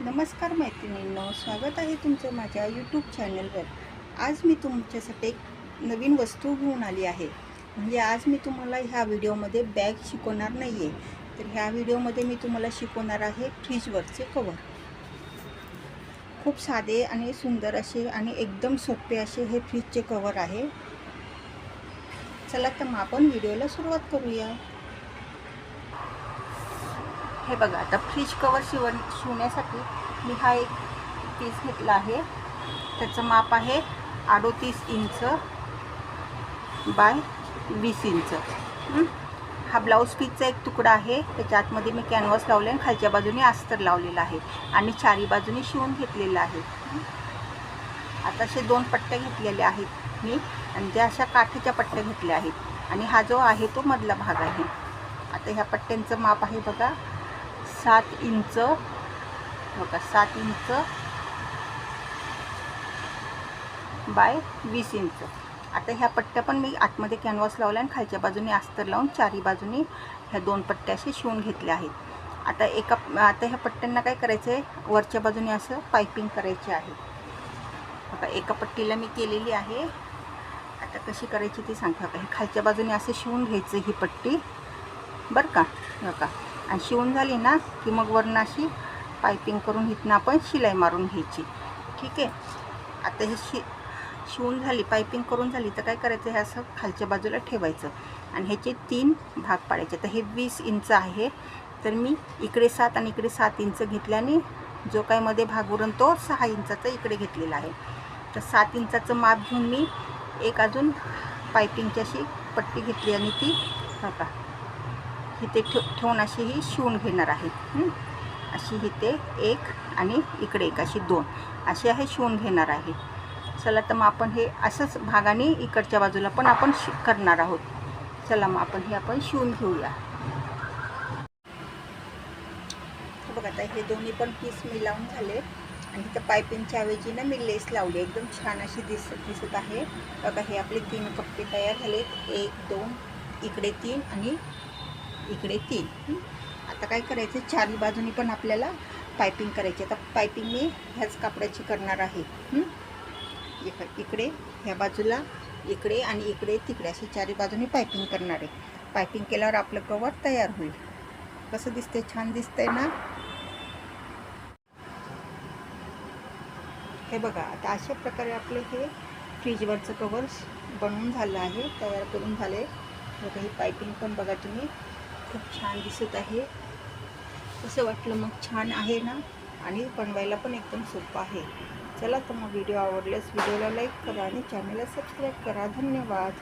नमस्कार मैत्रिणींनो, स्वागत आहे तुमचं माझ्या यूट्यूब चॅनलवर। आज मी तुमच्यासाठी एक नवीन वस्तू घेऊन आली आहे। म्हणजे आज मी तुम्हाला ह्या व्हिडिओमध्ये बॅग शिकवणार नाही आहे, तर ह्या व्हिडिओमध्ये मी तुम्हाला शिकवणार आहे फ्रीजवरचे कवर। खूप साधे आणि सुंदर असे आणि एकदम सोपे असे हे फ्रीजचे कवर आहे। चला तर मग आपण व्हिडिओला सुरुवात करूया। हे बघा, आता फ्रीज कवर शिवण्यासाठी मी हा एक पीस घेतला आहे। त्याचं माप आहे 38 इंच बाय 20 इंच। हा ब्लाऊज पीसचा एक तुकडा आहे। त्याच्या आतमध्ये मी कॅनव्हास लावले आणि खालच्या बाजूने अस्तर लावलेला आहे आणि चारी बाजूने शिवून घेतलेला आहे। आता असे दोन पट्ट्या घेतलेल्या आहेत मी, आणि त्या अशा काठीच्या पट्ट्या घेतल्या आहेत आणि हा जो आहे तो मधला भाग आहे। आता ह्या पट्ट्यांचं माप आहे बघा 7 इंच, बघा 7 इंच बाय 20 इंच। आता ह्या पट्ट्या पण मी आतमध्ये कॅनव्हास लावला आणि खालच्या बाजूने अस्तर लावून चारी बाजूने ह्या दोन पट्ट्या असे शिवून घेतल्या आहेत। आता ह्या पट्ट्यांना काय करायचं आहे, वरच्या बाजूने असं पायपिंग करायचे आहे। बघा, एका पट्टीला मी केलेली आहे। आता कशी करायची ती सांगते बघा। खालच्या बाजूने असं शिवून घ्यायचं ही पट्टी, बरं का, बघा। आणि शिवून झाली ना की मग वरनं अशी पायपिंग करून इथनं आपण शिलाई मारून घ्यायची, ठीक आहे। आता हे शिवून झाली, पायपिंग करून झाली, तर काय करायचं, हे असं खालच्या बाजूला ठेवायचं आणि ह्याचे 3 भाग पाडायचे। तर हे 20 इंच आहे, तर मी इकडे 7 आणि इकडे 7 इंच घेतल्याने जो काय मध्ये भाग उरण तो 6 इंचाचा इकडे घेतलेला आहे। तर 7 इंचाचं माप घेऊन मी एक अजून पायपिंगची अशी पट्टी घेतली आणि ती बघा इथे ठेवून अशी ही शिवून घेणार आहे। अशी इथे एक आणि इकडे एक, अशी 2 अशी आहे शिवून घेणार आहे। चला तर मग आपण हे असंच भागाने इकडच्या बाजूला पण आपण करणार आहोत। चला मग आपण शिवून घेऊया। बघा, आता हे दोन्ही पण पीस मी लावून झाले आणि इथं पायपिंगच्या ऐवजी ना मी लेस लावली, एकदम छान अशी दिसत आहे। बघा, हे आपले 3 कप्पे तयार झालेत, 1 2 इकडे 3 आणि इकडे 3। आता काय करायचं, चारी बाजूनी पण आपल्याला पायपिंग करायची। आता पायपिंग मी ह्याच कापडाची करणार आहे। इकडे ह्या बाजूला, इकडे आणि इकडे तिकडे अशी चारी बाजूनी पायपिंग करणार आहे। पायपिंग केल्यावर आपलं कवर तयार होईल। कसं दिसतंय, छान दिसतंय ना। हे बघा, आता अशा प्रकारे आपलं हे फ्रीजवरचं कवर बनवून झालं आहे, तयार करून झाले। बघा, ही पायपिंग पण बघा तुम्ही, खूप छान दिसत आहे। कसं वाटलं मग, छान आहे ना, आणि बनवायला पण एकदम सोपं आहे। चला तर मग व्हिडिओ आवडल्यास व्हिडिओला लाईक करा आणि चॅनलला सबस्क्राईब करा। धन्यवाद।